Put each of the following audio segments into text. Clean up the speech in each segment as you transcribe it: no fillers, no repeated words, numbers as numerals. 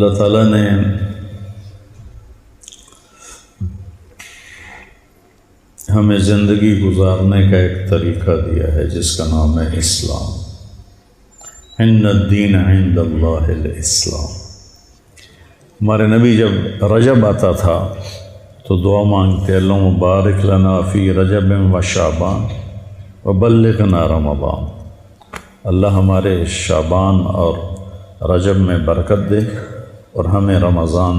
اللہ تعالیٰ نے ہمیں زندگی گزارنے کا ایک طریقہ دیا ہے جس کا نام ہے اسلام۔ ان الدین عند اللہ الاسلام۔ ہمارے نبی جب رجب آتا تھا تو دعا مانگتے اللہم بارک لنا فی رجب و شعبان وبلغنا رمضان۔ اللہ ہمارے شعبان اور رجب میں برکت دے اور ہمیں رمضان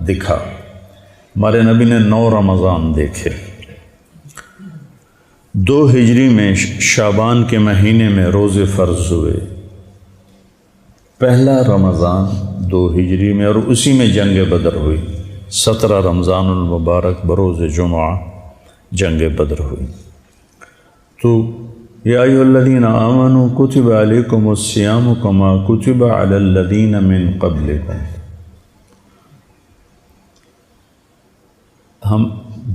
دکھا۔ ہمارے نبی نے 9 رمضان دیکھے۔ 2 ہجری میں شعبان کے مہینے میں روزے فرض ہوئے۔ پہلا رمضان 2 ہجری میں، اور اسی میں جنگ بدر ہوئی۔ 17 رمضان المبارک بروز جمعہ جنگ بدر ہوئی۔ تو یا ایھا الذین آمنوا کتب علیکم الصیام کما کتب علی الذین من قبلکم۔ ہم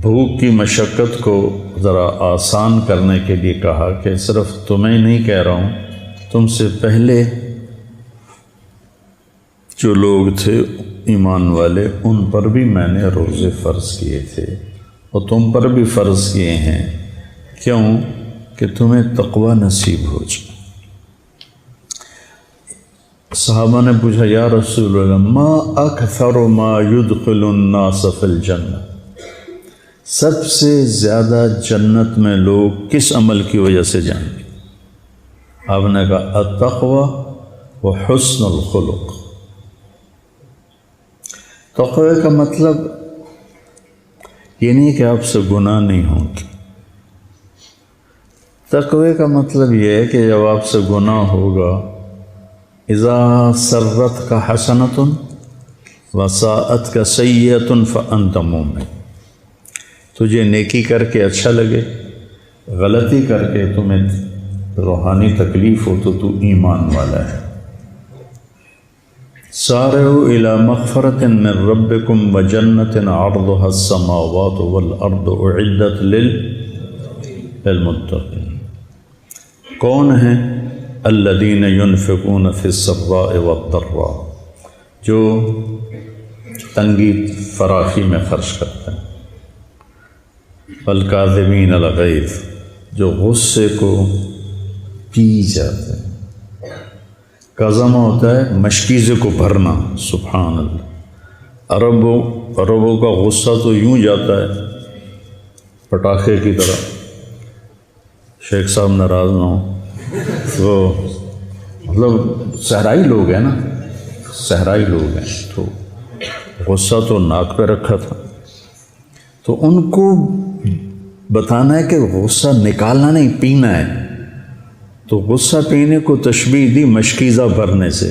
بھوک کی مشقت کو ذرا آسان کرنے کے لیے کہا کہ صرف تمہیں نہیں کہہ رہا ہوں، تم سے پہلے جو لوگ تھے ایمان والے ان پر بھی میں نے روزے فرض کیے تھے اور تم پر بھی فرض کیے ہیں، کیوں کہ تمہیں تقوی نصیب ہو جائے۔ صحابہ نے پوچھا یا رسول اللہ ما اکثر ما يدخل الناس فی الجنہ، سب سے زیادہ جنت میں لوگ کس عمل کی وجہ سے جائیں گے؟ آپ نے کہا التقوی و حسن الخلق۔ تقوی کا مطلب یہ نہیں کہ آپ سے گناہ نہیں ہوں گے۔ تقوی کا مطلب یہ ہے کہ جب آپ سے گناہ ہوگا، اذا سرت کا حسنۃ وساءت کا سیئۃ فانت مومن، تجھے نیکی کر کے اچھا لگے، غلطی کر کے تمہیں روحانی تکلیف ہو تو ایمان والا ہے۔ سارعوا الی مغفرۃ من ربکم وجنۃ عرضها السماوات والارض اعدت للمتقین۔ کون ہیں؟ الذین ینفقون فی السراء والضراء، جو تنگی فراخی میں خرچ کرتے ہیں۔ والکاظمین الغیظ، جو غصے کو پی جاتے ہیں۔ کظم ہوتا ہے مشکیزے کو بھرنا، سبحان اللہ۔ عربوں کا غصہ تو یوں جاتا ہے پٹاخے کی طرح۔ شیخ صاحب ناراض نہ ہوں، تو مطلب صحرائی لوگ ہیں نا، صحرائی لوگ ہیں، تو غصہ تو ناک پہ رکھا تھا، تو ان کو بتانا ہے کہ غصہ نکالنا نہیں، پینا ہے۔ تو غصہ پینے کو تشبیہ دی مشکیزہ بھرنے سے،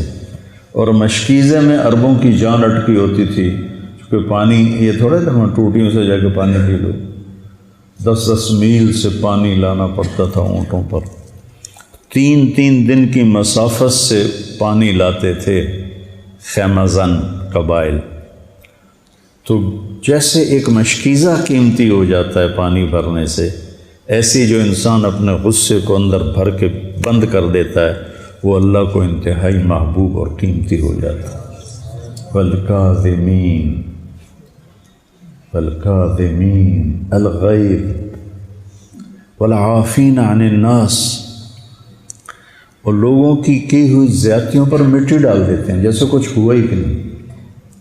اور مشکیزے میں عربوں کی جان اٹکی ہوتی تھی، کیونکہ پانی یہ تھوڑا تھا ٹوٹیوں سے جا کے پانی پی لو، 10 میل سے پانی لانا پڑتا تھا اونٹوں پر، 3 دن کی مسافت سے پانی لاتے تھے خیمہ زن قبائل۔ تو جیسے ایک مشکیزہ قیمتی ہو جاتا ہے پانی بھرنے سے، ایسی جو انسان اپنے غصے کو اندر بھر کے بند کر دیتا ہے وہ اللہ کو انتہائی محبوب اور قیمتی ہو جاتا ہے۔ والکاظمین الغیظ والعافین عن الناس، اور لوگوں کی ہوئی زیادتیوں پر مٹی ڈال دیتے ہیں جیسے کچھ ہوا ہی کہ نہیں۔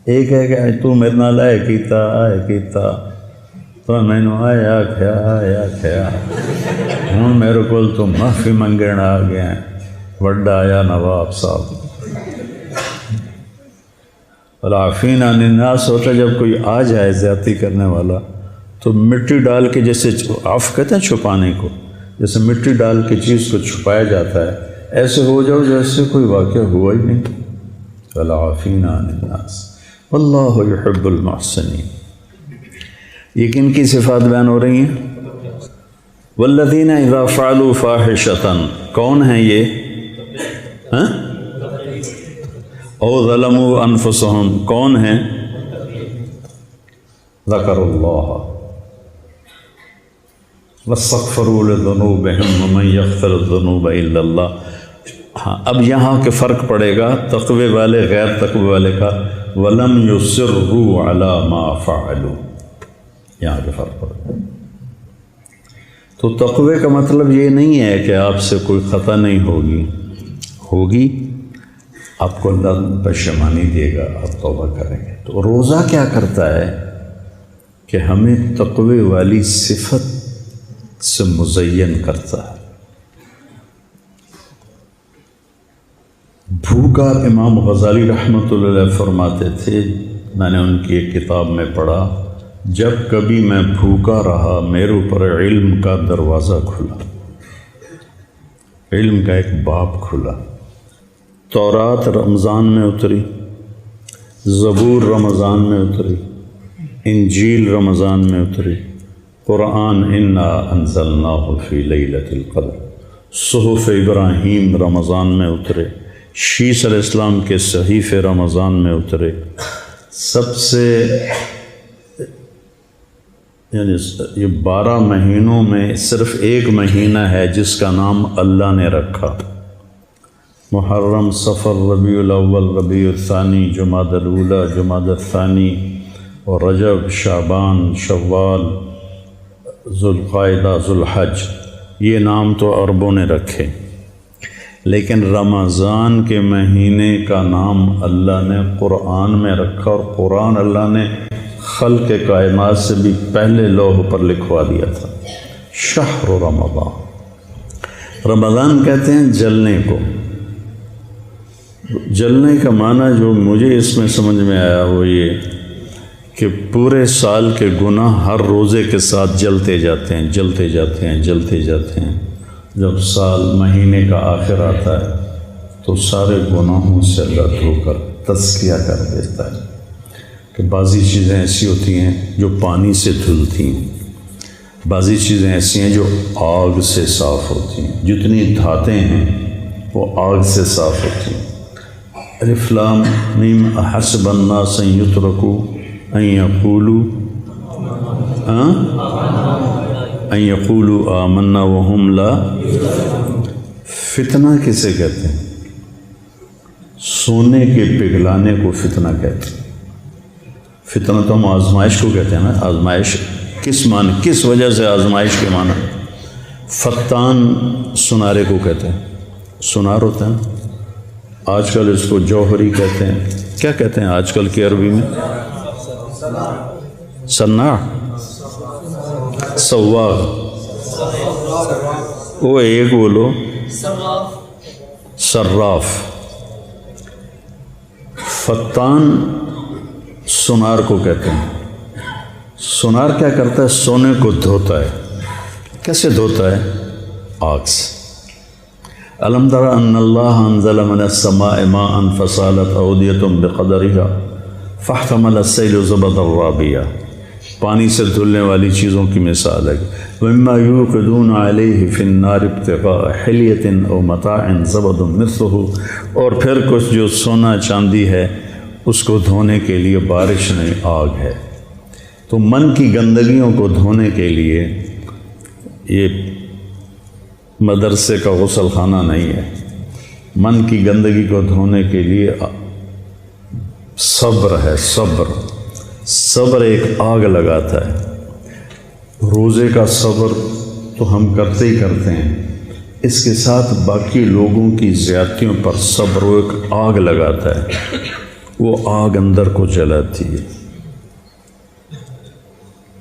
ایک ہے کہ تو میرے نال آئے کیتا تو میں نے آیا کھیا ہوں میرے کو تو معافی منگن آ گیا، وڈا آیا نواب صاحب۔ والعافین عن الناس ہوتا جب کوئی آ جائے زیادتی کرنے والا تو مٹی ڈال کے، جیسے عفو کہتے ہیں چھپانے کو، جیسے مٹی ڈال کے چیز کو چھپایا جاتا ہے، ایسے ہو جاؤ جیسے کوئی واقعہ ہوا ہی نہیں۔ والعافین عن الناس واللہ یحب المحسنین۔ یہ کن کی صفات بیان ہو رہی ہیں؟ والذین اذا فعلوا فاحشۃ، کون ہیں یہ؟ او ظلموا انفسهم، کون ہیں؟ ذکروا اللہ واستغفروا لذنوبهم ومن یغفر الذنوب الا اللہ۔ ہاں، اب یہاں کے فرق پڑے گا تقوی والے غیر تقوی والے کا۔ وَلَمْ يُصِرُّوا عَلَى مَا فَعَلُوا، یہاں پہ فرق پڑ گیا۔ تو تقوی کا مطلب یہ نہیں ہے کہ آپ سے کوئی خطا نہیں ہوگی، آپ کو اللہ پشیمانی دے گا، آپ توبہ کریں گے۔ تو روزہ کیا کرتا ہے کہ ہمیں تقوی والی صفت سے مزین کرتا ہے۔ بھوکا، امام غزالی رحمۃ اللہ علیہ فرماتے تھے، میں نے ان کی ایک کتاب میں پڑھا، جب کبھی میں بھوکا رہا میرے اوپر علم کا دروازہ کھلا، علم کا ایک باب کھلا۔ تورات رمضان میں اتری، زبور رمضان میں اتری، انجیل رمضان میں اتری، قرآن انا انزلناہ فی لیلۃ القدر، صحف ابراہیم رمضان میں اترے، شیس علیہ السلام کے صحیفے رمضان میں اترے۔ سب سے یعنی یہ 12 مہینوں میں صرف ایک مہینہ ہے جس کا نام اللہ نے رکھا، محرم، صفر، ربیع الاول، ربیع الثانی، جمادی الاولی، جمادی الثانی، اور رجب، شعبان، شوال، ذوالقعدہ، ذوالحج۔ یہ نام تو عربوں نے رکھے، لیکن رمضان کے مہینے کا نام اللہ نے قرآن میں رکھا، اور قرآن اللہ نے خلق کائنات سے بھی پہلے لوح پر لکھوا دیا تھا۔ شہر رمضان، رمضان کہتے ہیں جلنے کو۔ جلنے کا معنی جو مجھے اس میں سمجھ میں آیا وہ یہ کہ پورے سال کے گناہ ہر روزے کے ساتھ جلتے جاتے ہیں، جلتے جاتے ہیں، جلتے جاتے ہیں۔ جب سال مہینے کا آخر آتا ہے تو سارے گناہوں سے اللہ دھو کر تزکیہ کر دیتا ہے کہ بعضی چیزیں ایسی ہوتی ہیں جو پانی سے دھلتی ہیں، بعضی چیزیں ایسی ہیں جو آگ سے صاف ہوتی ہیں، جتنی دھاتیں ہیں وہ آگ سے صاف ہوتی ہیں۔ الف لام میم احسب الناس ان یترکوا ان یقولوا آمنا وہم لا۔ فتنہ کسے کہتے ہیں؟ سونے کے پگھلانے کو فتنہ کہتے ہیں۔ فتنہ تو ہم آزمائش کو کہتے ہیں نا۔ آزمائش کس معنی، کس وجہ سے آزمائش کے معنی؟ فتان سنارے کو کہتے ہیں، سنار ہوتا ہے نا۔ آج کل اس کو جوہری کہتے ہیں۔ کیا کہتے ہیں آج کل کی عربی میں؟ سناع، سواغ، وہ ایک بولو، صراف۔ فتان سنار کو کہتے ہیں۔ سنار کیا کرتا ہے؟ سونے کو دھوتا ہے۔ کیسے دھوتا ہے؟ آگ سے۔ الم تر ان اللہ انزل من السماء ماء فسالت اودیۃ بقدرها فاحتمل السیل زبدا رابیا۔ پانی سے دھلنے والی چیزوں کی مثال ہے۔ وَمِمَّا يُوقِدُونَ عَلَيْهِ فِي النَّارِ ابْتِغَاءَ حِلْيَةٍ أَوْ مَتَاعٍ زَبَدٌ مِثْلُهُ، اور پھر کچھ جو سونا چاندی ہے اس کو دھونے کے لیے بارش نہیں، آگ ہے۔ تو من کی گندگیوں کو دھونے کے لیے یہ مدرسے کا غسل خانہ نہیں ہے۔ من کی گندگی کو دھونے کے لیے صبر ہے، صبر۔ صبر ایک آگ لگاتا ہے۔ روزے کا صبر تو ہم کرتے ہی کرتے ہیں، اس کے ساتھ باقی لوگوں کی زیادتیوں پر صبر وہ ایک آگ لگاتا ہے، وہ آگ اندر کو جلاتی ہے۔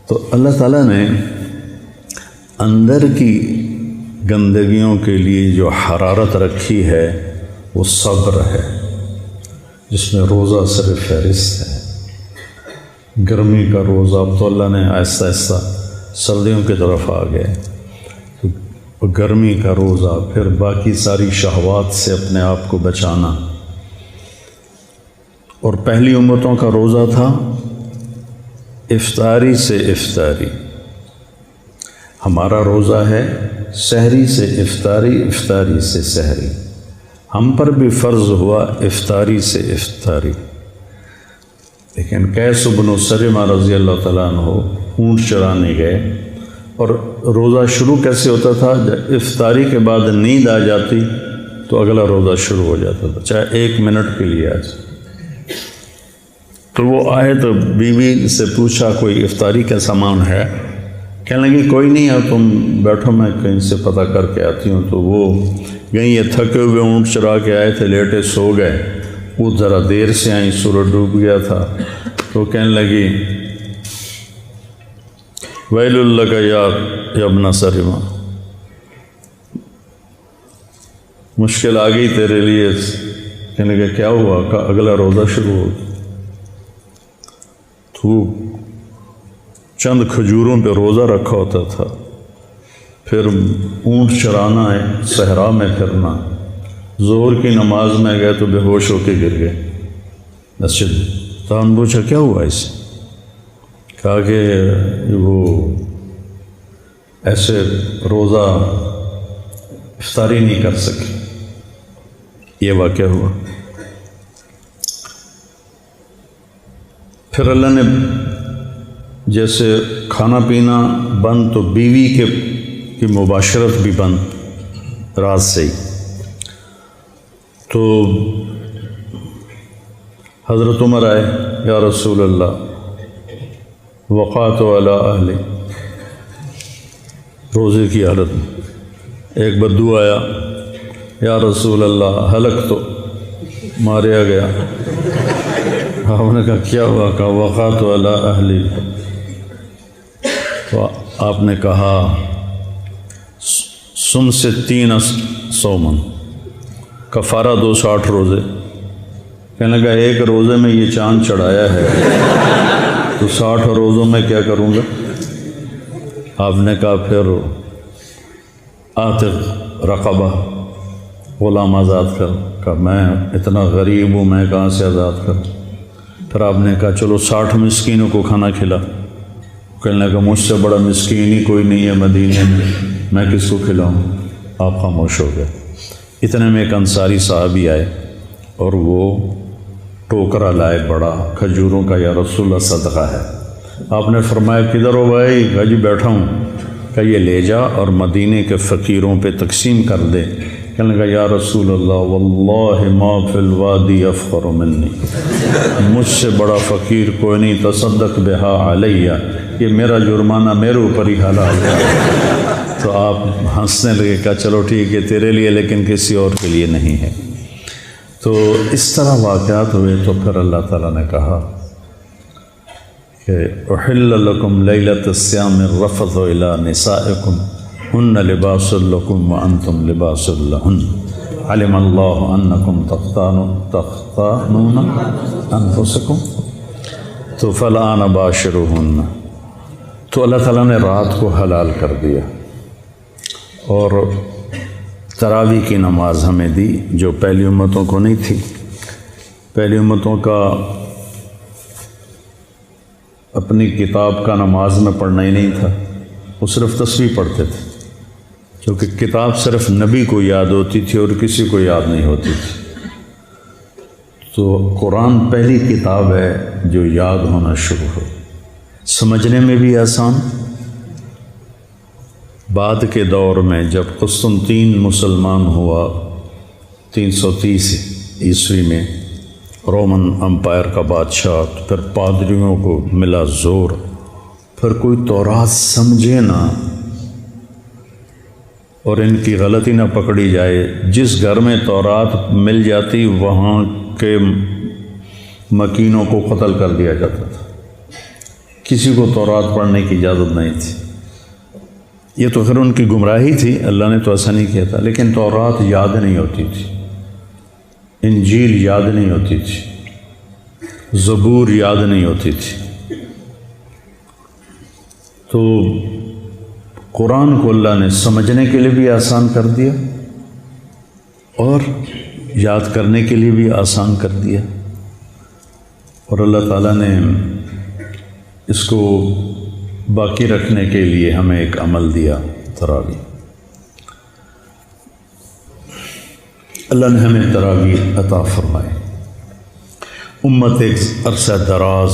تو اللہ تعالیٰ نے اندر کی گندگیوں کے لیے جو حرارت رکھی ہے وہ صبر ہے، جس میں روزہ صرف فہرست ہے۔ گرمی کا روزہ، اب تو اللہ نے آہستہ آہستہ سردیوں کی طرف آ گئے، تو گرمی کا روزہ، پھر باقی ساری شہوات سے اپنے آپ کو بچانا۔ اور پہلی امتوں کا روزہ تھا افطاری سے افطاری، ہمارا روزہ ہے سحری سے افطاری، افطاری سے سحری۔ ہم پر بھی فرض ہوا افطاری سے افطاری، لیکن قیس بن سلمہ رضی اللہ تعالیٰ عنہ اونٹ چرانے گئے، اور روزہ شروع کیسے ہوتا تھا؟ جب افطاری کے بعد نیند آ جاتی تو اگلا روزہ شروع ہو جاتا تھا، چاہے 1 منٹ کے لیے آ جائے۔ تو وہ آئے تو بیوی سے پوچھا کوئی افطاری کا سامان ہے؟ کہنے لگی کوئی نہیں ہے، تم بیٹھو میں کہیں سے پتہ کر کے آتی ہوں۔ تو وہ گئیں، یہ تھکے ہوئے اونٹ چرا کے آئے تھے، لیٹے سو گئے۔ وہ ذرا دیر سے آئیں، سورج ڈوب گیا تھا، تو کہنے لگی ویل لک یا ابن سلمہ، مشکل آ گئی تیرے لیے۔ کہنے لگا کیا ہوا؟ کہا اگلا روزہ شروع ہو۔ تو چند کھجوروں پہ روزہ رکھا ہوتا تھا، پھر اونٹ چرانا ہے، صحرا میں پھرنا، ظہر کی نماز میں گئے تو بے ہوش ہو کے گر گئے مسجد۔ تو ہم پوچھا کیا ہوا اسے؟ کہا کہ وہ ایسے روزہ افطاری نہیں کر سکے، یہ واقعہ ہوا۔ پھر اللہ نے جیسے کھانا پینا بند تو بیوی کی مباشرت بھی بند رات سے ہی۔ تو حضرت عمر آئے، یا رسول اللہ وقعت علی اہلی، روزے کی حالت میں ایک بدو آیا، یا رسول اللہ ہلک تو ماریا گیا۔ آپ نے کہا کیا ہوا؟ کہا وقعت علی اہلی۔ تو آپ نے کہا سم سے 3 سومن، کفارہ 260 روزے۔ کہنے لگا ایک روزے میں یہ چاند چڑھایا ہے تو 60 روزوں میں کیا کروں گا؟ آپ نے کہا پھر عاتق رقبہ، غلام آزاد کر۔ کہا میں اتنا غریب ہوں، میں کہاں سے آزاد کروں؟ پھر آپ نے کہا چلو 60 مسکینوں کو کھانا کھلا۔ کہنے لگا مجھ سے بڑا مسکین ہی کوئی نہیں ہے مدینے میں کس کو کھلاؤں؟ آپ خاموش ہو گئے۔ اتنے میں ایک انصاری صحابی آئے اور وہ ٹوکرا لائے بڑا کھجوروں کا، یا رسول اللہ صدقہ ہے۔ آپ نے فرمایا کدھر ہو بھائی؟ کہا جی بیٹھا ہوں۔ کہ یہ لے جا اور مدینے کے فقیروں پہ تقسیم کر دے۔ کہنے لگا یا رسول اللہ واللہ ما فی الوادی افقر منی، مجھ سے بڑا فقیر کوئی نہیں، تصدق بہا علیہ، یہ میرا جرمانہ میرے اوپر ہی حلال ہے۔ تو آپ ہنسنے لگے، کہا چلو ٹھیک ہے تیرے لیے، لیکن کسی اور کے لیے نہیں ہے۔ تو اس طرح واقعات ہوئے۔ تو پھر اللہ تعالیٰ نے کہا کہ احل لکم لیلۃ الصیام الرفث الی نسائکم ہن لباس لکم وانتم لباس لہن علم اللہ انکم تختانون انفسکم تو فالآن باشروہن۔ تو اللہ تعالیٰ نے رات کو حلال کر دیا اور تراویح کی نماز ہمیں دی، جو پہلی امتوں کو نہیں تھی۔ پہلی امتوں کا اپنی کتاب کا نماز میں پڑھنا ہی نہیں تھا، وہ صرف تسبیح پڑھتے تھے، کیونکہ کتاب صرف نبی کو یاد ہوتی تھی اور کسی کو یاد نہیں ہوتی تھی۔ تو قرآن پہلی کتاب ہے جو یاد ہونا شروع ہو، سمجھنے میں بھی آسان۔ بعد کے دور میں جب قسطنطین مسلمان ہوا 330 عیسوی میں، رومن امپائر کا بادشاہ، پھر پادریوں کو ملا زور، پھر کوئی تورات سمجھے نہ اور ان کی غلطی نہ پکڑی جائے۔ جس گھر میں تورات مل جاتی وہاں کے مکینوں کو قتل کر دیا جاتا تھا، کسی کو تورات پڑھنے کی اجازت نہیں تھی۔ یہ تو پھر ان کی گمراہی تھی، اللہ نے تو ایسا نہیں کیا تھا، لیکن تورات یاد نہیں ہوتی تھی، انجیل یاد نہیں ہوتی تھی، زبور یاد نہیں ہوتی تھی۔ تو قرآن کو اللہ نے سمجھنے کے لیے بھی آسان کر دیا اور یاد کرنے کے لیے بھی آسان کر دیا، اور اللہ تعالیٰ نے اس کو باقی رکھنے کے لیے ہمیں ایک عمل دیا، تراویح۔ اللہ نے ہمیں تراویح عطا فرمائے۔ امت ایک عرصہ دراز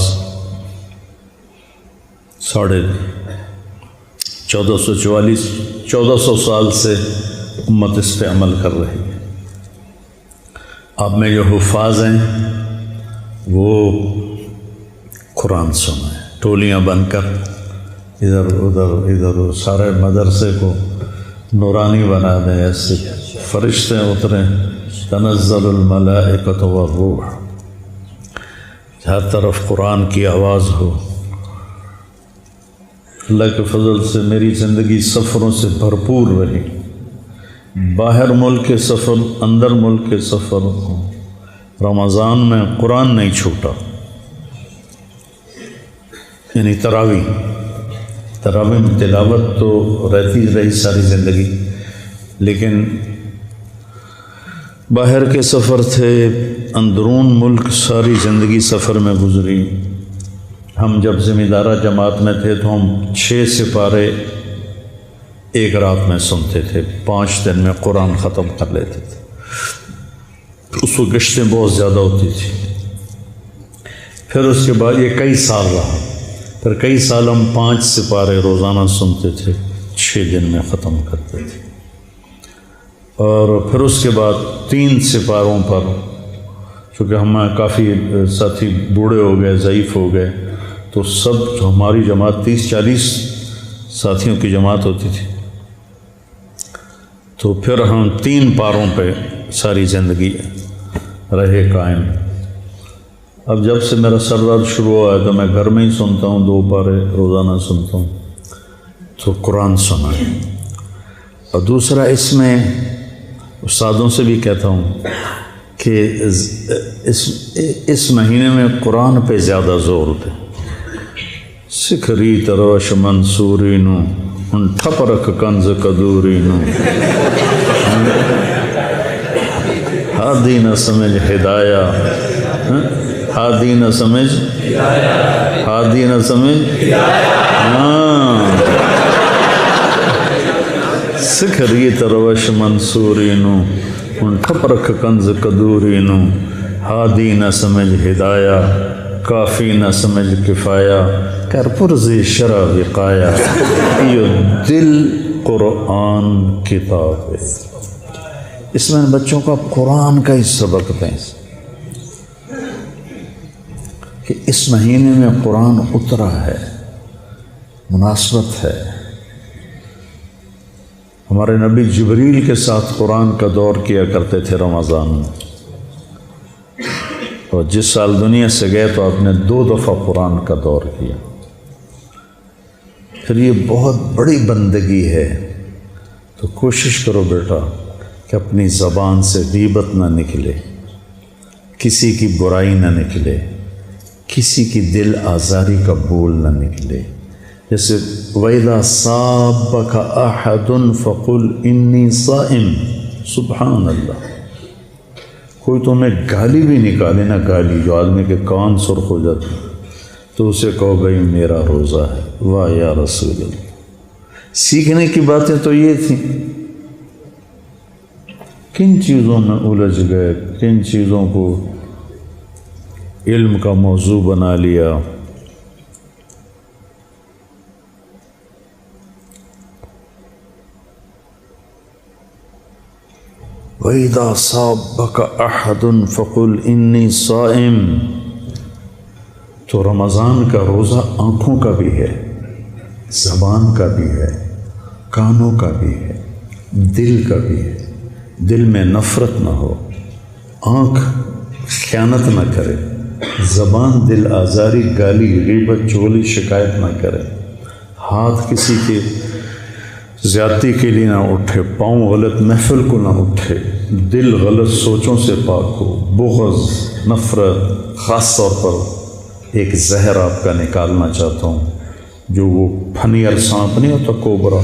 1400 سال سے امت اس پہ عمل کر رہی ہے۔ آپ میں جو حفاظ ہیں وہ قرآن سنائیں، ٹولیاں بن کر ادھر ادھر سارے مدرسے کو نورانی بنا دیں، ایسے فرشتے اتریں، تنزل الملائکۃ والروح، ہر طرف قرآن کی آواز ہو۔ اللہ کے فضل سے میری زندگی سفروں سے بھرپور رہی، باہر ملک کے سفر، اندر ملک کے سفر، رمضان میں قرآن نہیں چھوٹا، یعنی تراویح میں تلاوت تو رہی ساری زندگی، لیکن باہر کے سفر تھے، اندرون ملک ساری زندگی سفر میں گزری۔ ہم جب ذمہ دارہ جماعت میں تھے تو ہم 6 سپارے ایک رات میں سنتے تھے، 5 دن میں قرآن ختم کر لیتے تھے۔ اس کو گشتیں بہت زیادہ ہوتی تھی۔ پھر اس کے بعد یہ کئی سال رہا، پھر کئی سال ہم 5 سپارے روزانہ سنتے تھے، 6 دن میں ختم کرتے تھے۔ اور پھر اس کے بعد 3 سپاروں پر، چونکہ ہم کافی ساتھی بوڑھے ہو گئے، ضعیف ہو گئے، تو سب جو ہماری جماعت 30-40 ساتھیوں کی جماعت ہوتی تھی، تو پھر ہم 3 پاروں پہ ساری زندگی رہے قائم۔ اب جب سے میرا سر درد شروع ہوا ہے تو میں گھر میں ہی سنتا ہوں، 2 پارے روزانہ سنتا ہوں، تو قرآن سنا ہے۔ اور دوسرا، اس میں استادوں سے بھی کہتا ہوں کہ اس مہینے میں قرآن پہ زیادہ زور دیں۔ سکھری تروش منصوری نو ان ٹھپرک کنز کدوری نو، ہادی نہ سمجھ ہدایہ، ہادی نہ سمجھ، ہادی نہ سمجھ، سکھری تروش منصوری نو ان ٹھپرک کنز کدوری نو، ہادی نہ سمجھ ہدایہ، کافی نہ سمجھ کفایہ، کر پرزی شرع وقایا، یہ دل قرآن کتاب ہے۔ اس میں بچوں کا قرآن کا ہی سبق دیں کہ اس مہینے میں قرآن اترا ہے، مناسبت ہے۔ ہمارے نبی جبریل کے ساتھ قرآن کا دور کیا کرتے تھے رمضان میں، اور جس سال دنیا سے گئے تو آپ نے 2 دفعہ قرآن کا دور کیا۔ پھر یہ بہت بڑی بندگی ہے، تو کوشش کرو بیٹا کہ اپنی زبان سے غیبت نہ نکلے، کسی کی برائی نہ نکلے، کسی کی دل آزاری کا بول نہ نکلے۔ جیسے وَإِذَا صَابَكَ أَحَدٌ فَقُلْ إِنِّي صَائِمٌ، سبحان اللہ۔ کوئی تمہیں گالی بھی نکالے نا، گالی جو آدمی کے کان سرخ ہو جاتے، تو اسے کہو بھائی میرا روزہ ہے۔ واہ یا رسول اللہ۔ سیکھنے کی باتیں تو یہ تھیں، کن چیزوں میں الجھ گئے، کن چیزوں کو علم کا موضوع بنا لیا۔ وَإِذَا صَابَكَ أَحَدٌ فَقُلْ إِنِّي صَائِمٌ۔ تو رمضان کا روزہ آنکھوں کا بھی ہے، زبان کا بھی ہے، کانوں کا بھی ہے، دل کا بھی ہے۔ دل میں نفرت نہ ہو، آنکھ خیانت نہ کرے، زبان دل آزاری، گالی، غیبت، چغلی، شکایت نہ کرے، ہاتھ کسی کے زیادتی کے لیے نہ اٹھے، پاؤں غلط محفل کو نہ اٹھے، دل غلط سوچوں سے پاک ہو، بغض، نفرت۔ خاص طور پر ایک زہر آپ کا نکالنا چاہتا ہوں، جو وہ پھنیر سانپ نہیں ہوتا، کوبرا،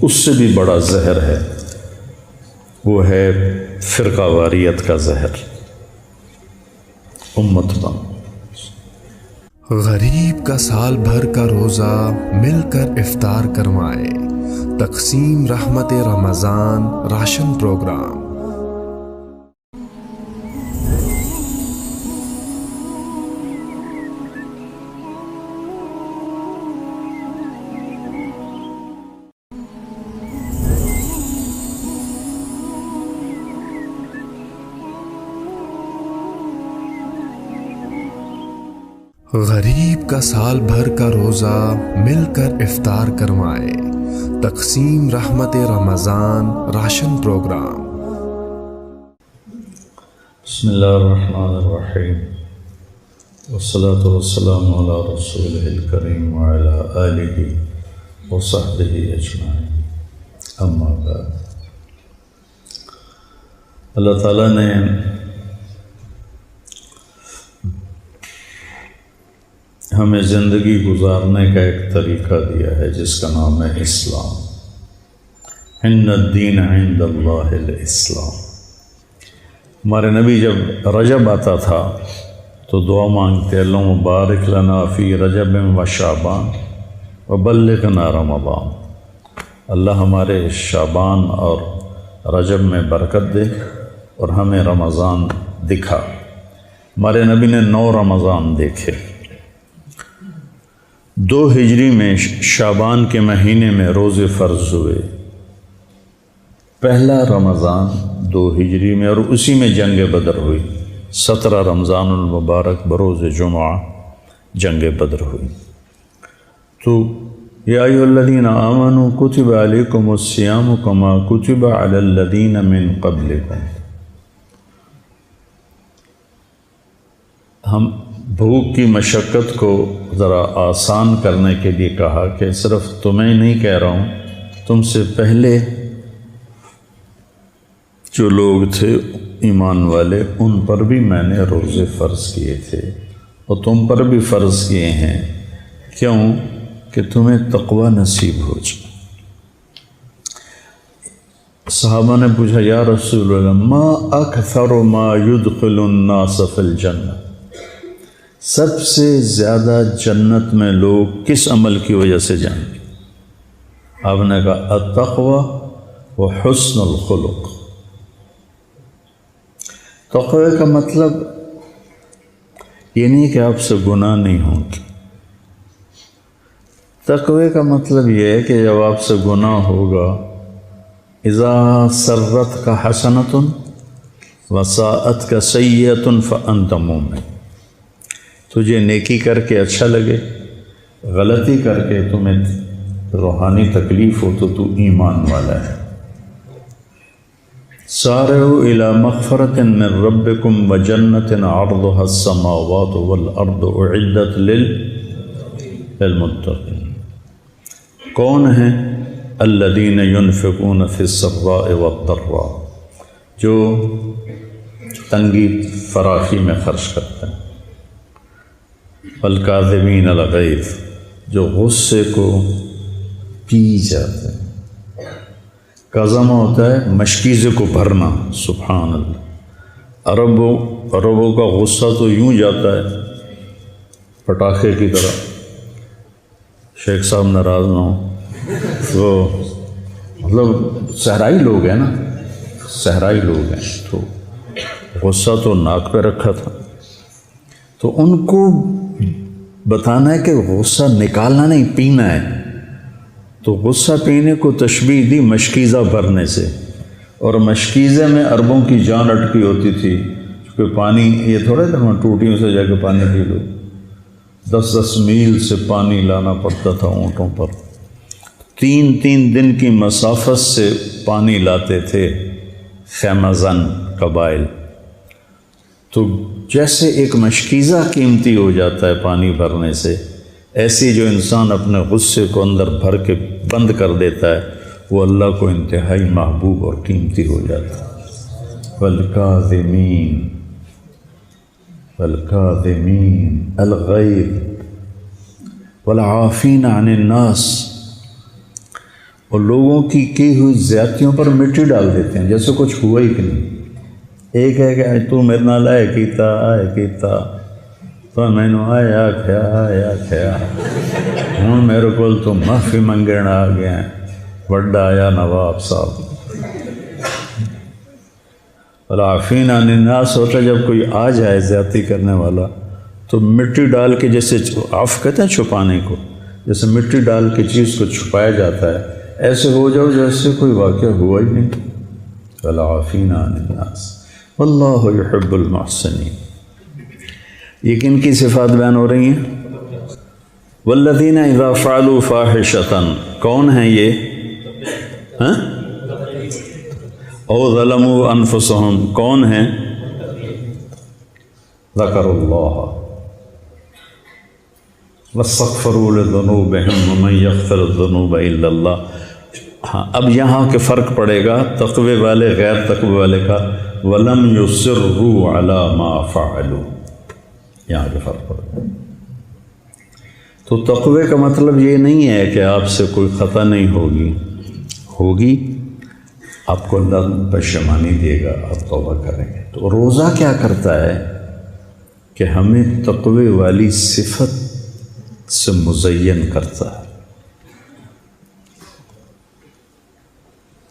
اس سے بھی بڑا زہر ہے، وہ ہے فرقہ واریت کا زہر۔ امت بن غریب کا سال بھر کا روزہ مل کر افطار کروائے، تقسیم رحمت رمضان راشن پروگرام۔ غریب کا سال بھر کا روزہ مل کر افطار کروائے۔ تقسیم رحمت رمضان راشن پروگرام۔ بسم اللہ الرحمن الرحیم والصلاة والسلام علی رسولہ الکریم وعلی آلہ وصحبہ اجمعین، اما بعد۔ اللہ تعالیٰ نے ہمیں زندگی گزارنے کا ایک طریقہ دیا ہے جس کا نام ہے اسلام۔ ان الدین عند اللہ الاسلام۔ ہمارے نبی جب رجب آتا تھا تو دعا مانگتے، اللہم بارک لنا فی رجب و شعبان وبلغنا رمضان۔ اللہ ہمارے شعبان اور رجب میں برکت دے اور ہمیں رمضان دکھا۔ ہمارے نبی نے 9 رمضان دیکھے۔ 2 ہجری میں شعبان کے مہینے میں روزے فرض ہوئے، پہلا رمضان 2 ہجری میں، اور اسی میں جنگ بدر ہوئی۔ 17 رمضان المبارک بروز جمعہ جنگ بدر ہوئی۔ تو یا ایھا الذین آمنوا کتب علیکم الصیام کما کتب علی الذین من قبلکم۔ ہم بھوک کی مشقت کو ذرا آسان کرنے کے لیے کہا کہ صرف تمہیں نہیں کہہ رہا ہوں، تم سے پہلے جو لوگ تھے ایمان والے ان پر بھی میں نے روزے فرض کیے تھے اور تم پر بھی فرض کیے ہیں، کیوں کہ تمہیں تقوی نصیب ہو جائے۔ صحابہ نے پوچھا یا رسول اللہ ما اکثر ما يدخل الناس فی الجنہ، سب سے زیادہ جنت میں لوگ کس عمل کی وجہ سے جائیں گے؟ آپ نے کہا التقوی و حسن الخلق۔ تقوی کا مطلب یہ نہیں کہ آپ سے گناہ نہیں ہوں گے۔ تقوی کا مطلب یہ ہے کہ جب آپ سے گناہ ہوگا، اذا سرت کا حسنۃ وساءت کا سیئۃ فانت مومن۔ تجھے نیکی کر کے اچھا لگے، غلطی کر کے تمہیں روحانی تکلیف ہو تو ایمان والا ہے۔ سارعوا الی مغفرۃ من ربکم وجنۃ عرضها السماوات والارض اعدت للمتقین۔ کون ہیں؟ الذین ینفقون فی السراء والضراء، جو تنگی فراخی میں خرچ کرتے ہیں۔ والکاظمین الغیظ، جو غصے کو پی جاتے ہیں۔ کظم ہوتا ہے مشکیزے کو بھرنا، سبحان اللہ۔ عربوں کا غصہ تو یوں جاتا ہے پٹاخے کی طرح، شیخ صاحب ناراض نہ ہوں، تو مطلب صحرائی لوگ ہیں نا، صحرائی لوگ ہیں، تو غصہ تو ناک پہ رکھا تھا۔ تو ان کو بتانا ہے کہ غصہ نکالنا نہیں، پینا ہے۔ تو غصہ پینے کو تشبیہ دی مشکیزہ بھرنے سے، اور مشکیزے میں عربوں کی جان اٹکی ہوتی تھی، کیونکہ پانی یہ تھوڑا تھا ٹوٹیوں سے جا کے پانی پی لو، 10 میل سے پانی لانا پڑتا تھا اونٹوں پر، 3 دن کی مسافت سے پانی لاتے تھے خیمہ زن قبائل۔ تو جیسے ایک مشکیزہ قیمتی ہو جاتا ہے پانی بھرنے سے، ایسی جو انسان اپنے غصے کو اندر بھر کے بند کر دیتا ہے وہ اللہ کو انتہائی محبوب اور قیمتی ہو جاتا ہے۔ والکاظمین الغیظ والعافین عن الناس، اور لوگوں کی ہوئی زیادتیوں پر مٹی ڈال دیتے ہیں جیسے کچھ ہوا ہی کہ نہیں۔ ایک ہے کہ تو میرے نال آئے کیتا تو میں نے آیا کھیا ہوں میرے کو تو معافی منگن آ گیا وڈا آیا نواب صاحب۔ والعافین عن الناس ہوتا ہے جب کوئی آ جائے زیادتی کرنے والا تو مٹی ڈال کے، جیسے عفو کہتے ہیں چھپانے کو، جیسے مٹی ڈال کے چیز کو چھپایا جاتا ہے، ایسے ہو جاؤ جیسے کوئی واقعہ ہوا ہی نہیں۔ والعافین عن الناس واللہ یحب المحسنین۔ یہ کن کی صفات بیان ہو رہی ہیں؟ والذین اذا فعلوا فاحشۃ، کون ہیں یہ؟ او ظلموا انفسهم، کون ہیں؟ ذکر اللہ واستغفروا لذنوبهم ومن یغفر الذنوب الا اللہ۔ ہاں، اب یہاں کے فرق پڑے گا تقوی والے غیر تقوی والے کا، ولم یصروا علی ما فعلوا، یہاں کے فرق پڑے گا۔ تو تقوی کا مطلب یہ نہیں ہے کہ آپ سے کوئی خطا نہیں ہوگی، آپ کو اللہ پشیمانی دے گا، آپ توبہ کریں گے۔ تو روزہ کیا کرتا ہے کہ ہمیں تقوی والی صفت سے مزین کرتا ہے۔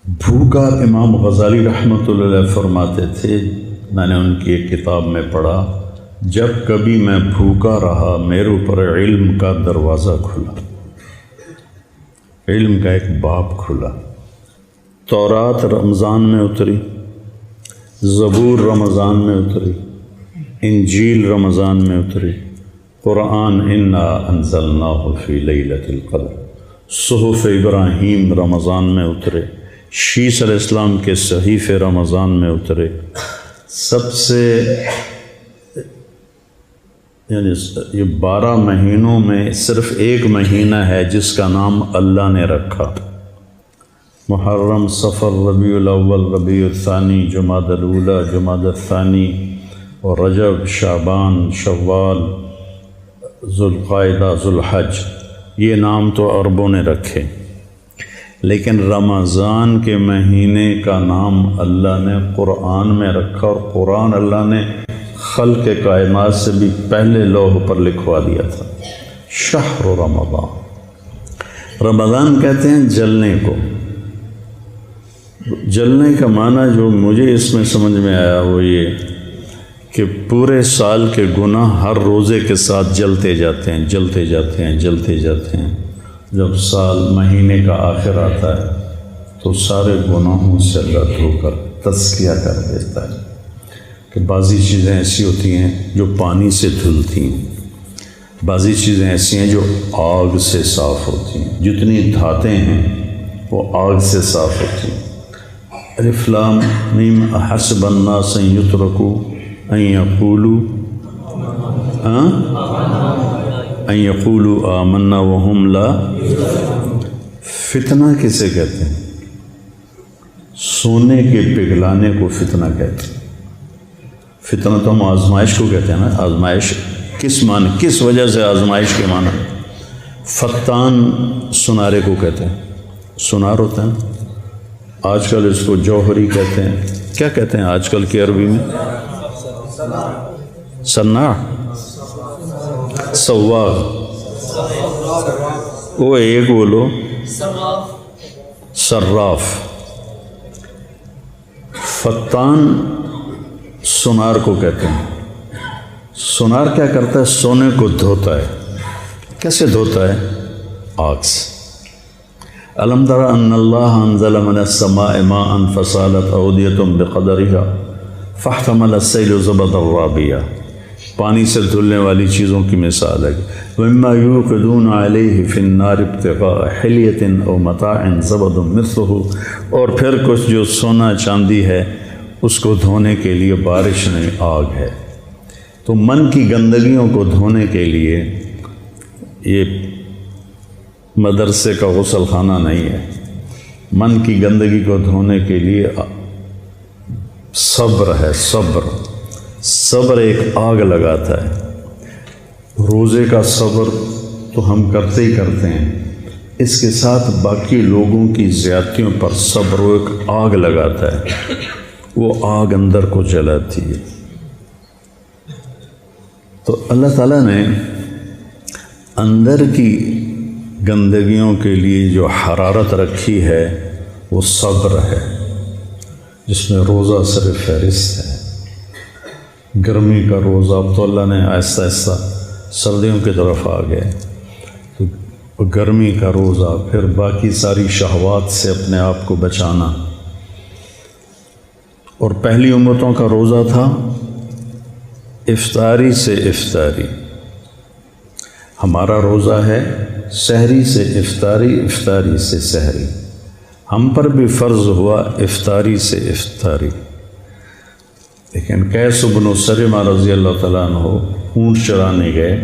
بھوکا، امام غزالی رحمۃ اللہ علیہ فرماتے تھے، میں نے ان کی ایک کتاب میں پڑھا، جب کبھی میں بھوکا رہا میرے اوپر علم کا دروازہ کھلا، علم کا ایک باب کھلا۔ تورات رمضان میں اتری، زبور رمضان میں اتری، انجیل رمضان میں اتری، قرآن انا انزلناہ فی لیلۃ القدر، صحف ابراہیم رمضان میں اترے، شیس علیہ السلام کے صحیفے رمضان میں اترے۔ سب سے یعنی یہ 12 مہینوں میں صرف ایک مہینہ ہے جس کا نام اللہ نے رکھا، محرم، صفر، ربیع الاول، ربیع الثانی، جمادی الاولی، جمادی الثانی، اور رجب، شعبان، شوال، ذوالقعدہ، ذوالحج۔ یہ نام تو عربوں نے رکھے، لیکن رمضان کے مہینے کا نام اللہ نے قرآن میں رکھا، اور قرآن اللہ نے خلق کائنات سے بھی پہلے لوح پر لکھوا دیا تھا۔ شہر رمضان، رمضان کہتے ہیں جلنے کو۔ جلنے کا معنی جو مجھے اس میں سمجھ میں آیا وہ یہ کہ پورے سال کے گناہ ہر روزے کے ساتھ جلتے جاتے ہیں، جلتے جاتے ہیں، جلتے جاتے ہیں۔ جب سال مہینے کا آخر آتا ہے تو سارے گناہوں سے اللہ دھو کر تزکیہ کر دیتا ہے کہ بعضی چیزیں ایسی ہوتی ہیں جو پانی سے دھلتی ہیں، بعضی چیزیں ایسی ہیں جو آگ سے صاف ہوتی ہیں، جتنی دھاتیں ہیں وہ آگ سے صاف ہوتی ہیں۔ الف لام میم احسب الناس ان یترکوا ان یقولوا آمنا وهم لا۔ فتنہ کسے کہتے ہیں؟ سونے کے پگھلانے کو فتنہ کہتے ہیں۔ فتنہ تو ہم آزمائش کو کہتے ہیں نا۔ آزمائش کس معنی، کس وجہ سے آزمائش کے معنی؟ فتان سنارے کو کہتے ہیں، سنار ہوتا ہے نا۔ آج کل اس کو جوہری کہتے ہیں، کیا کہتے ہیں آج کل کی عربی میں؟ سناع، سواغ، وہ ایک بولو، صراف۔ فتان سونار کو کہتے ہیں۔ سونار کیا کرتا ہے؟ سونے کو دھوتا ہے۔ کیسے دھوتا ہے؟ آگ سے۔ الم تر ان اللہ انزل من السماء ماء فسالت اودیۃ بقدرها فاحتمل السیل زبدا رابیا۔ پانی سے دھلنے والی چیزوں کی مثال ہے۔ ومما یوقدون علیہ فی النار ابتغاء حلیۃ او متاع زبد مثلہ، اور پھر کچھ جو سونا چاندی ہے اس کو دھونے کے لیے بارش نہیں، آگ ہے۔ تو من کی گندگیوں کو دھونے کے لیے یہ مدرسے کا غسل خانہ نہیں ہے۔ من کی گندگی کو دھونے کے لیے صبر ہے، صبر۔ صبر ایک آگ لگاتا ہے۔ روزے کا صبر تو ہم کرتے ہی کرتے ہیں، اس کے ساتھ باقی لوگوں کی زیادتیوں پر صبر وہ ایک آگ لگاتا ہے، وہ آگ اندر کو جلاتی ہے۔ تو اللہ تعالیٰ نے اندر کی گندگیوں کے لیے جو حرارت رکھی ہے وہ صبر ہے، جس میں روزہ صرف فہرست ہے۔ گرمی کا روزہ، اب تو اللہ نے آہستہ آہستہ سردیوں کی طرف آ گئے، تو گرمی کا روزہ، پھر باقی ساری شہوات سے اپنے آپ کو بچانا۔ اور پہلی امتوں کا روزہ تھا افطاری سے افطاری، ہمارا روزہ ہے سحری سے افطاری، افطاری سے سحری، ہم پر بھی فرض ہوا افطاری سے افطاری۔ لیکن قیس بن سلمہ رضی اللہ تعالیٰ عنہ اونٹ چرانے گئے،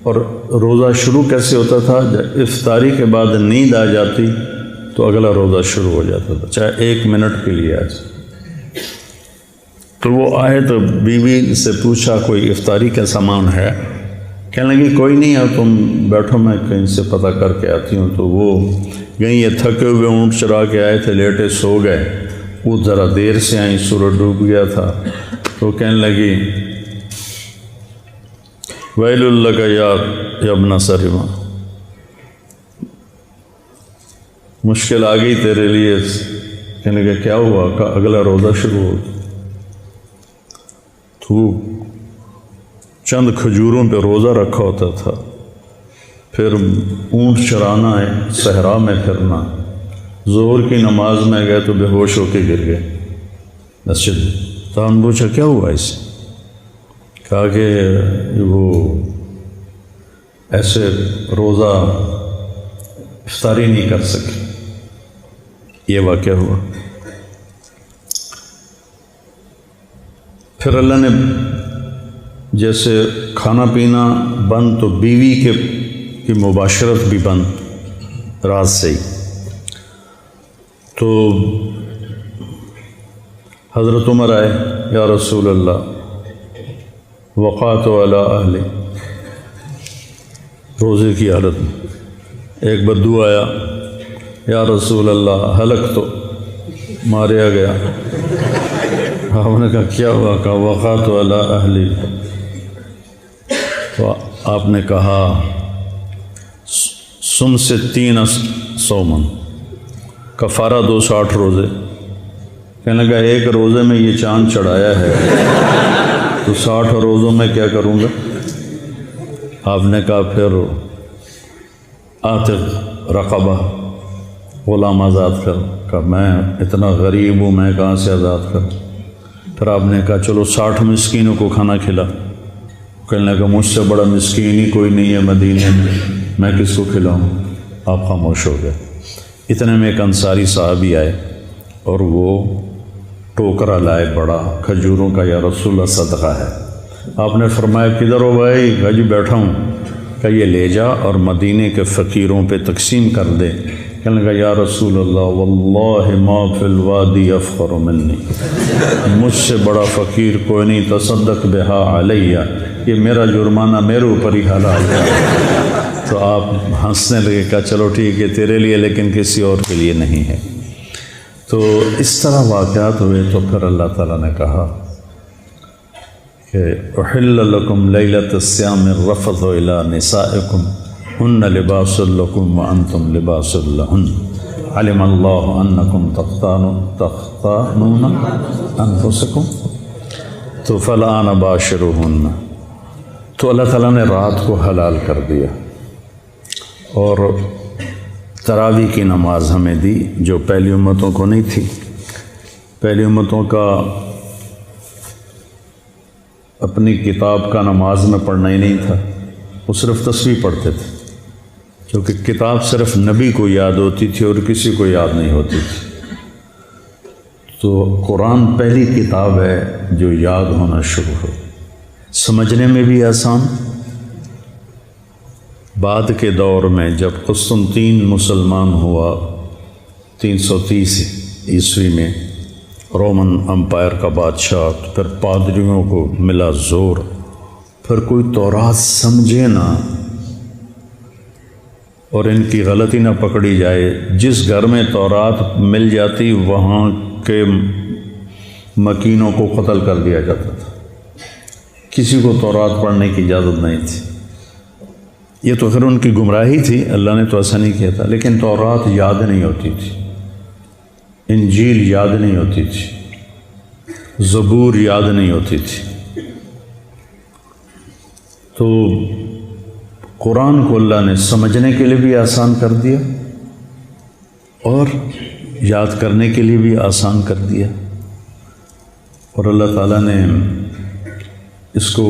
اور روزہ شروع کیسے ہوتا تھا؟ جب افطاری کے بعد نیند آ جاتی تو اگلا روزہ شروع ہو جاتا تھا، چاہے 1 منٹ کے لیے آ جائے۔ تو وہ آئے تو بیوی سے پوچھا کوئی افطاری کا سامان ہے؟ کہنے لگی کوئی نہیں ہے، تم بیٹھو میں کہیں سے پتہ کر کے آتی ہوں۔ تو وہ گئیں، یہ تھکے ہوئے اونٹ چرا کے آئے تھے، لیٹے سو گئے، وہ ذرا دیر سے آئیں، سورج ڈوب گیا تھا۔ تو کہنے لگی ویل لک یا ابن سلمہ، مشکل آ گئی تیرے لیے۔ کہنے لگا کیا ہوا؟ کہ اگلا روزہ شروع ہو۔ تو چند کھجوروں پہ روزہ رکھا ہوتا تھا، پھر اونٹ چرانا ہے، صحرا میں پھرنا، ظہر کی نماز میں گئے تو بے ہوش ہو کے گر گئے مسجد۔ تو ہم پوچھا کیا ہوا اسے؟ کہا کہ وہ ایسے روزہ افطاری نہیں کر سکے، یہ واقعہ ہوا۔ پھر اللہ نے جیسے کھانا پینا بند تو بیوی کی مباشرت بھی بند رات سے ہی۔ تو حضرت عمر آئے، یا رسول اللہ وقعت علی اہلی، روزے کی حالت میں ایک بدو آیا، یا رسول اللہ ہلک تو ماریا گیا۔ آپ نے کہا کیا ہوا؟ کہا وقعت علی اہلی۔ تو آپ نے کہا سم سے 3 سومن، کفارہ 260 روزے۔ کہنے لگا ایک روزے میں یہ چاند چڑھایا ہے تو 60 روزوں میں کیا کروں گا؟ آپ نے کہا پھر عاتق رقبہ، غلام آزاد کر۔ کہا میں اتنا غریب ہوں، میں کہاں سے آزاد کروں؟ پھر آپ نے کہا چلو 60 مسکینوں کو کھانا کھلا۔ کہنے لگا مجھ سے بڑا مسکین ہی کوئی نہیں ہے مدینے میں کس کو کھلاؤں؟ آپ خاموش ہو گئے۔ اتنے میں ایک انصاری صحابی آئے اور وہ ٹوکرا لائے بڑا کھجوروں کا، یا رسول اللہ صدقہ ہے۔ آپ نے فرمایا کدھر ہو بھائی؟ کہا جی بیٹھا ہوں۔ کہ یہ لے جا اور مدینے کے فقیروں پہ تقسیم کر دے۔ کہنے لگا یا رسول اللہ واللہ ما فی الوادی افقر منی، مجھ سے بڑا فقیر کوئی نہیں، تصدق بہا علیہ، یہ میرا جرمانہ میرے اوپر ہی حلال ہے۔ تو آپ ہنسنے لگے، کہا چلو ٹھیک ہے تیرے لیے، لیکن کسی اور کے لیے نہیں ہے۔ تو اس طرح واقعات ہوئے۔ تو پھر اللہ تعالیٰ نے کہا کہ احل لکم لیلۃ الصیام الرفث الی نسائکم ہن لباس لکم وانتم لباس لہن علم اللہ انکم تختانون انفسکم تو فالآن باشروہن۔ تو اللہ تعالیٰ نے رات کو حلال کر دیا اور تراویح کی نماز ہمیں دی، جو پہلی امتوں کو نہیں تھی۔ پہلی امتوں کا اپنی کتاب کا نماز میں پڑھنا ہی نہیں تھا، وہ صرف تسبیح پڑھتے تھے، کیونکہ کتاب صرف نبی کو یاد ہوتی تھی اور کسی کو یاد نہیں ہوتی تھی۔ تو قرآن پہلی کتاب ہے جو یاد ہونا شروع ہو، سمجھنے میں بھی آسان۔ بعد کے دور میں جب قسطنطین مسلمان ہوا 330 عیسوی میں، رومن امپائر کا بادشاہ، پھر پادریوں کو ملا زور، پھر کوئی تورات سمجھے نہ اور ان کی غلطی نہ پکڑی جائے۔ جس گھر میں تورات مل جاتی وہاں کے مکینوں کو قتل کر دیا جاتا تھا، کسی کو تورات پڑھنے کی اجازت نہیں تھی۔ یہ تو پھر ان کی گمراہی تھی، اللہ نے تو ایسا نہیں کیا تھا، لیکن تورات یاد نہیں ہوتی تھی، انجیل یاد نہیں ہوتی تھی، زبور یاد نہیں ہوتی تھی۔ تو قرآن کو اللہ نے سمجھنے کے لیے بھی آسان کر دیا اور یاد کرنے کے لیے بھی آسان کر دیا۔ اور اللہ تعالیٰ نے اس کو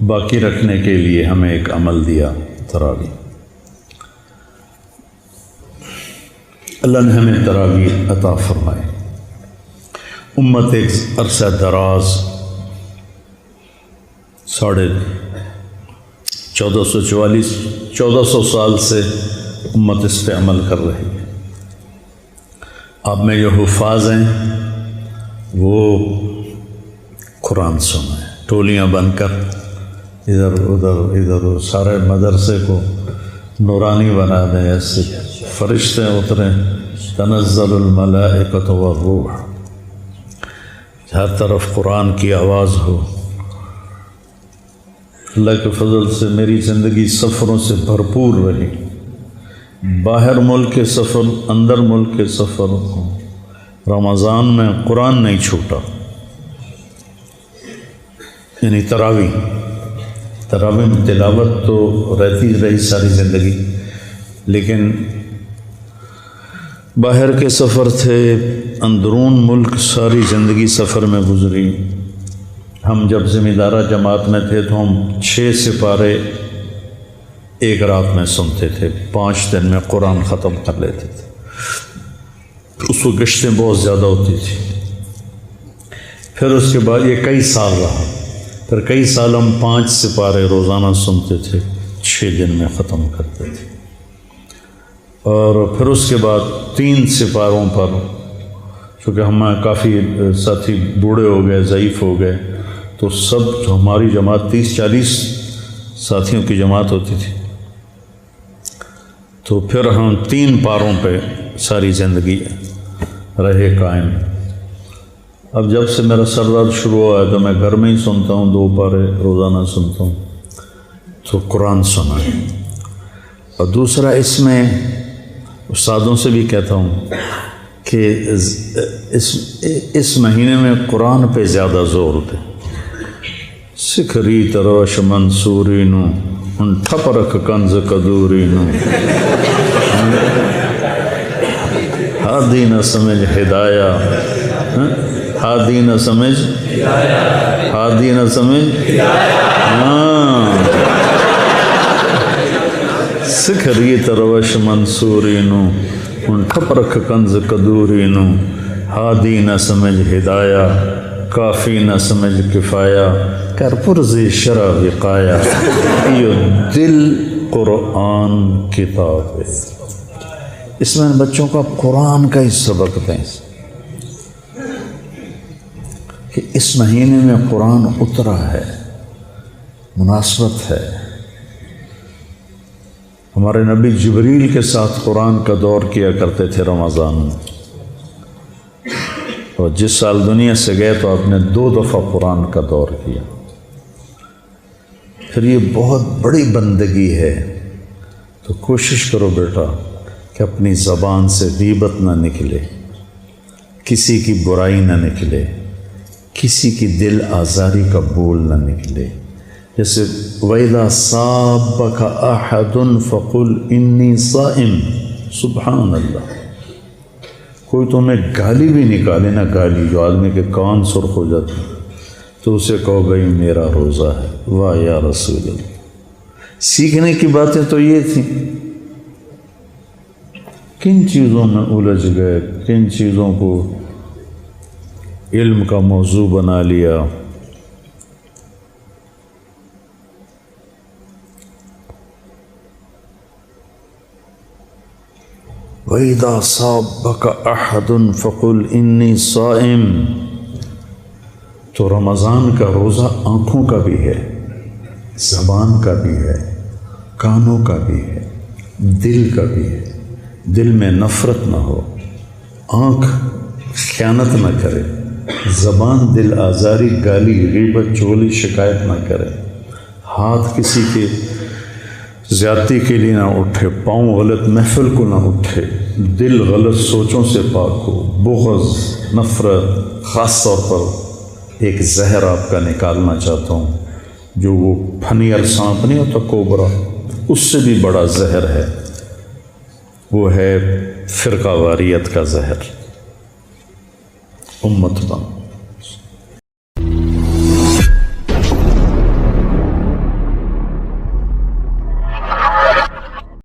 باقی رکھنے کے لیے ہمیں ایک عمل دیا تراویح۔ اللہ نے ہمیں تراویح عطا فرمائے۔ امت ایک عرصہ دراز 1400 سال سے امت اس پہ عمل کر رہی ہے۔ آپ میں جو حفاظ ہیں وہ قرآن سنیں، ٹولیاں بن کر ادھر ادھر سارے مدرسے کو نورانی بنا دیں، ایسے فرشتے اتریں، تنزل الملائکۃ والروح، ہر طرف قرآن کی آواز ہو۔ اللہ کے فضل سے میری زندگی سفروں سے بھرپور رہی، باہر ملک کے سفر، اندر ملک کے سفر ہوں، رمضان میں قرآن نہیں چھوٹا، یعنی تراویح میں تلاوت تو رہتی رہی ساری زندگی، لیکن باہر کے سفر تھے، اندرون ملک ساری زندگی سفر میں گزری۔ ہم جب ذمہ دارہ جماعت میں تھے تو ہم 6 سپارے ایک رات میں سنتے تھے، 5 دن میں قرآن ختم کر لیتے تھے۔ اس کو گشتیں بہت زیادہ ہوتی تھی۔ پھر اس کے بعد یہ کئی سال رہا، پھر کئی سال ہم 5 سپارے روزانہ سنتے تھے، 6 دن میں ختم کرتے تھے۔ اور پھر اس کے بعد 3 سپاروں پر، چونکہ ہم کافی ساتھی بوڑھے ہو گئے، ضعیف ہو گئے، تو سب جو ہماری جماعت 30-40 ساتھیوں کی جماعت ہوتی تھی، تو پھر ہم 3 پاروں پہ ساری زندگی رہے قائم۔ اب جب سے میرا سر درد شروع ہوا ہے تو میں گھر میں ہی سنتا ہوں، 2 پارے روزانہ سنتا ہوں، تو قرآن سنا ہے۔ اور دوسرا اس میں استادوں سے بھی کہتا ہوں کہ اس مہینے میں قرآن پہ زیادہ زور دیں۔ سکھری تروش منصوری نو ان ٹھپ رکھ کنز قدوری نو، ہادی نہ سمجھ ہدایہ، ہادی نہ سمجھ، ہادی نہ سمجھ، سکھری تروش منصوری نو ان ٹھپ رکھ کنز قدوری نو، ہادی نہ سمجھ ہدایہ، کافی نہ سمجھ کفایہ، کر پرزی شرع وقایا، یہ دل قرآن کتاب ہے۔ اس میں بچوں کا قرآن کا ہی سبق دیں کہ اس مہینے میں قرآن اترا ہے، مناسبت ہے۔ ہمارے نبی جبریل کے ساتھ قرآن کا دور کیا کرتے تھے رمضان میں، اور جس سال دنیا سے گئے تو آپ نے 2 دفعہ قرآن کا دور کیا۔ پھر یہ بہت بڑی بندگی ہے، تو کوشش کرو بیٹا کہ اپنی زبان سے غیبت نہ نکلے، کسی کی برائی نہ نکلے، کسی کی دل آزاری کا بول نہ نکلے۔ جیسے وَإِذَا صَابَكَ أَحَدٌ فَقُلْ إِنِّي صَائِمٌ، سبحان اللہ۔ کوئی تمہیں گالی بھی نکالے نا، گالی جو آدمی کے کان سرخ ہو جاتے ہیں، تو اسے کہو بھائی میرا روزہ ہے۔ واہ یا رسول اللہ، سیکھنے کی باتیں تو یہ تھیں۔ کن چیزوں میں الجھ گئے، کن چیزوں کو علم کا موضوع بنا لیا۔ وَإِذَا صَابَكَ أَحَدٌ فَقُلْ إِنِّي صَائِمٌ۔ تو رمضان کا روزہ آنکھوں کا بھی ہے، زبان کا بھی ہے، کانوں کا بھی ہے، دل کا بھی ہے۔ دل میں نفرت نہ ہو، آنکھ خیانت نہ کرے، زبان دل آزاری، گالی، غیبت، چغلی، شکایت نہ کرے، ہاتھ کسی کے زیادتی کے لیے نہ اٹھے، پاؤں غلط محفل کو نہ اٹھے، دل غلط سوچوں سے پاک ہو، بغض، نفرت۔ خاص طور پر ایک زہر آپ کا نکالنا چاہتا ہوں، جو وہ پھنیر سانپ نہیں ہوتا، کوبرا، اس سے بھی بڑا زہر ہے، وہ ہے فرقہ واریت کا زہر۔ امت بن